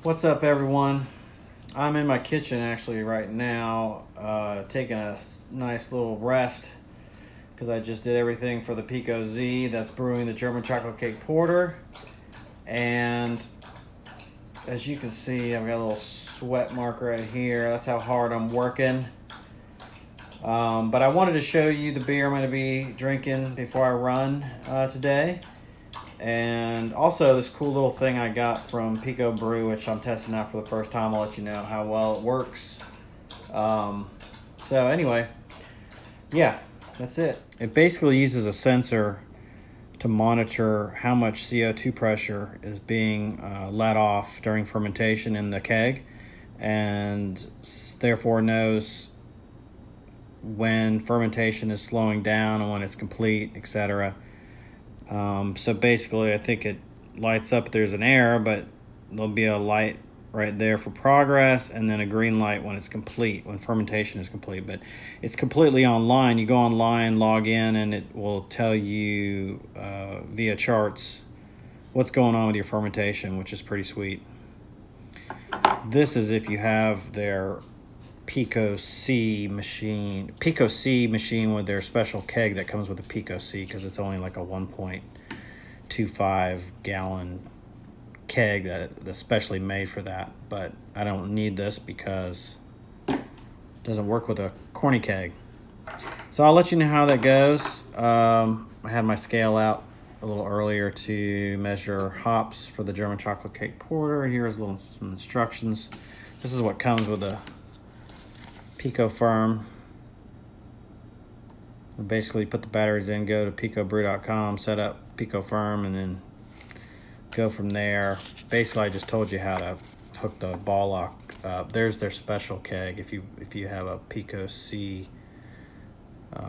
What's up, everyone? I'm in my kitchen actually right now, taking a nice little rest because I just did everything for the Pico Z that's brewing the German chocolate cake porter. And as you can see, I've got a little sweat mark right here. That's how hard I'm working. But I wanted to show you the beer I'm going to be drinking before I run today. And also this cool little thing I got from Pico Brew, which I'm testing out for the first time. I'll let you know how well it works. So anyway, yeah, that's it. It basically uses a sensor to monitor how much CO2 pressure is being let off during fermentation in the keg, and therefore knows when fermentation is slowing down and when it's complete, etc. So basically, I think it lights up if there's an error, but there'll be a light right there for progress, and then a green light when it's complete, when fermentation is complete. But it's completely online. You go online, log in, and it will tell you via charts what's going on with your fermentation, which is pretty sweet. This is if you have their Pico C machine with their special keg that comes with a Pico C, because it's only like a 1.25 gallon keg that's specially made for that. But I don't need this because it doesn't work with a corny keg. So I'll let you know how that goes. I had my scale out a little earlier to measure hops for the German chocolate cake porter. Here's some instructions. This is what comes with a Pico Firm. Basically put the batteries in, go to picobrew.com, set up Pico Firm, and then go from there. Basically, I just told you how to hook the ball lock up. There's their special keg if you have a Pico C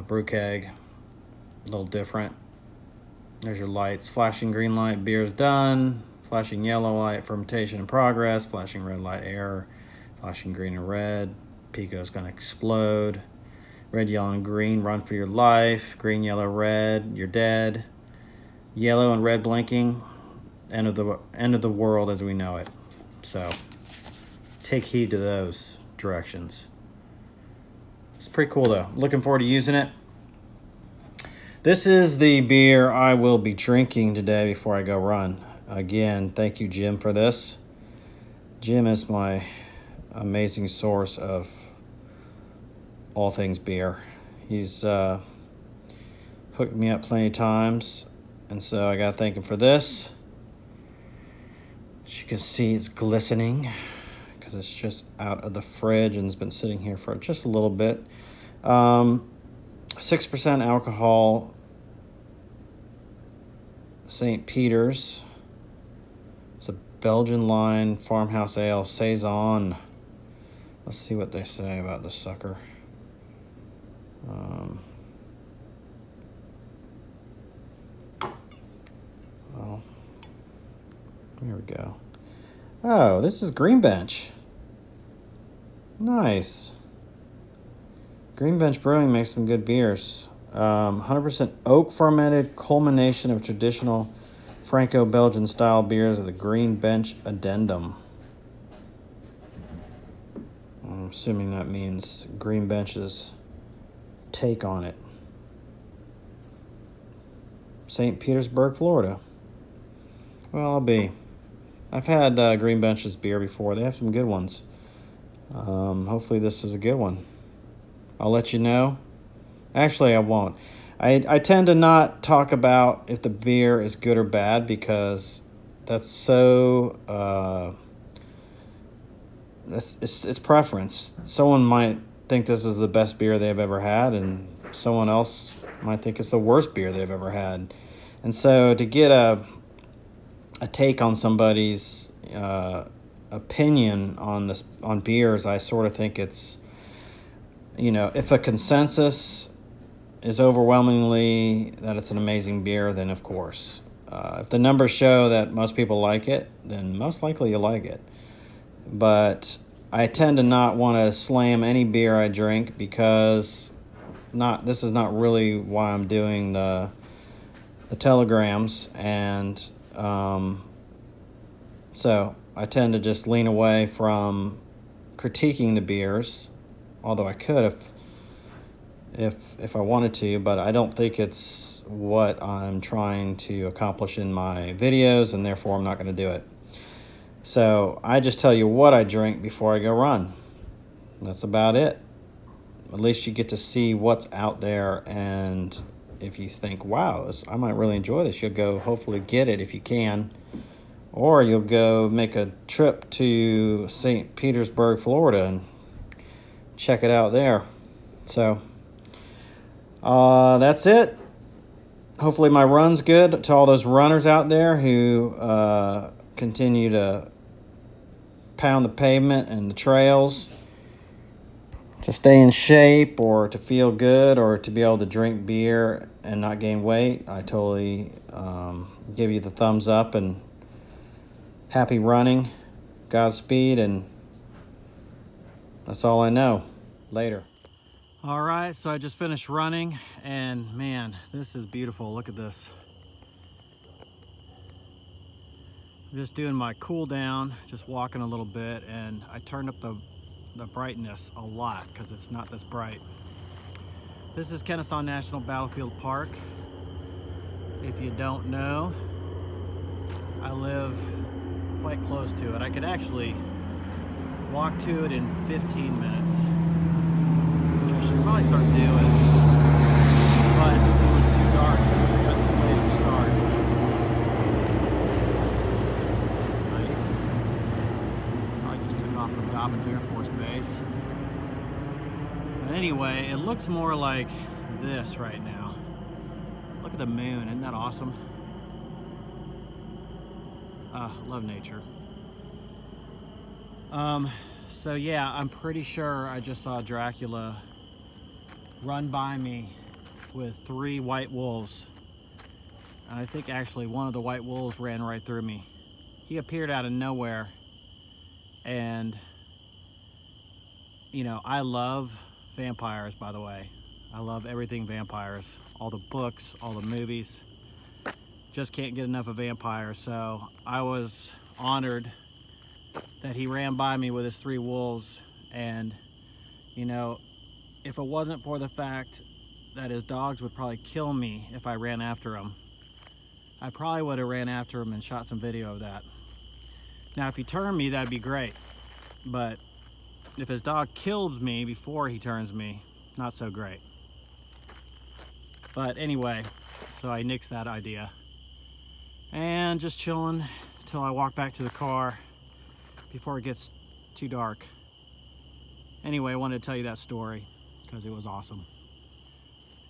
brew keg. A little different. There's your lights. Flashing green light, beer's done. Flashing yellow light, fermentation in progress. Flashing red light, error. Flashing green and red, Pico's gonna explode. Red, yellow, and green, run for your life. Green, yellow, red, you're dead. Yellow and red blinking, end of the world as we know it. So take heed to those directions. It's pretty cool though. Looking forward to using it. This is the beer I will be drinking today before I go run. Again, thank you, Jim, for this. Jim is my amazing source of all things beer. He's hooked me up plenty of times, and so I gotta thank him for this. As you can see, it's glistening because it's just out of the fridge and it's been sitting here for just a little bit. 6% alcohol, St. Peter's. It's a Belgian line farmhouse ale, Saison. Let's see what they say about this sucker. Well, here we go. Oh, this is Green Bench. Nice. Green Bench Brewing makes some good beers. 100% oak fermented culmination of traditional Franco-Belgian style beers with a Green Bench addendum. I'm assuming that means Green Bench's take on it. St. Petersburg, Florida. Well, I'll be. I've had Green Bench's beer before. They have some good ones. Hopefully this is a good one. I'll let you know. Actually, I won't. I tend to not talk about if the beer is good or bad because that's so... It's preference. Someone might think this is the best beer they've ever had, and someone else might think it's the worst beer they've ever had. And so to get a take on somebody's opinion on beers, I sort of think it's, if a consensus is overwhelmingly that it's an amazing beer, then of course. If the numbers show that most people like it, then most likely you'll like it. But I tend to not want to slam any beer I drink because this is not really why I'm doing the telegrams. And so I tend to just lean away from critiquing the beers, although I could if I wanted to, but I don't think it's what I'm trying to accomplish in my videos, and therefore I'm not going to do it. So I just tell you what I drink before I go run. That's about it. At least you get to see what's out there, and if you think, wow, I might really enjoy this, you'll go hopefully get it if you can. Or you'll go make a trip to St. Petersburg, Florida, and check it out there. So, that's it. Hopefully my run's good. To all those runners out there who continue to pound the pavement and the trails to stay in shape or to feel good or to be able to drink beer and not gain weight, I totally give you the thumbs up, and happy running, Godspeed, and that's all I know. Later. All right, so I just finished running, and man, this is beautiful. Look at this. I'm just doing my cool down, just walking a little bit, and I turned up the brightness a lot because it's not this bright. This is Kennesaw National Battlefield Park. If you don't know, I live quite close to it. I could actually walk to it in 15 minutes, which I should probably start doing, but it was too dark. We got too late to start. Nice. I just took off from Dobbins Air Force Base. But anyway, it looks more like this right now. Look at the moon, isn't that awesome? Love nature. So yeah, I'm pretty sure I just saw Dracula run by me with 3 white wolves. And I think actually one of the white wolves ran right through me. He appeared out of nowhere. And, you know, I love vampires, by the way. I love everything vampires. All the books, all the movies. Just can't get enough of vampires. So I was honored that he ran by me with his 3 wolves. And, you know, if it wasn't for the fact that his dogs would probably kill me if I ran after him, I probably would have ran after him and shot some video of that. Now, if he turned me, that'd be great. But if his dog kills me before he turns me, not so great. But anyway, so I nixed that idea. And just chilling till I walk back to the car before it gets too dark. Anyway, I wanted to tell you that story because it was awesome.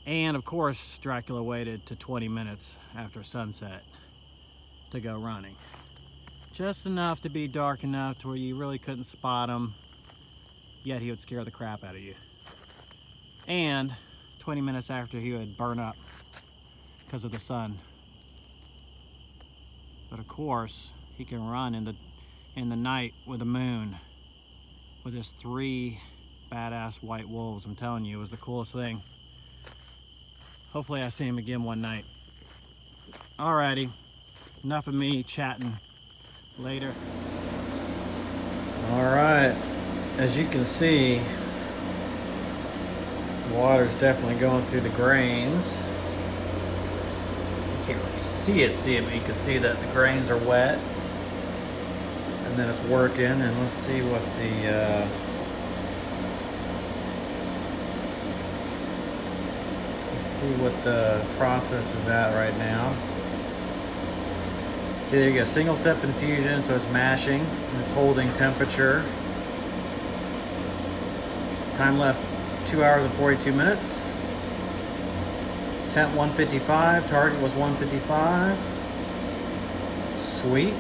And of course, Dracula waited to 20 minutes after sunset to go running. Just enough to be dark enough to where you really couldn't spot him, yet he would scare the crap out of you. And 20 minutes after he would burn up because of the sun. But of course, he can run in the night with the moon with his 3 badass white wolves. I'm telling you, it was the coolest thing. Hopefully I see him again one night. Alrighty, enough of me chatting. Later. Alright, as you can see, the water's definitely going through the grains. You can't really see it, but you can see that the grains are wet. And then it's working, and let's see what the process is at right now. See, there you go, single step infusion, so it's mashing, and it's holding temperature. Time left 2 hours and 42 minutes. Temp 155, target was 155. Sweet.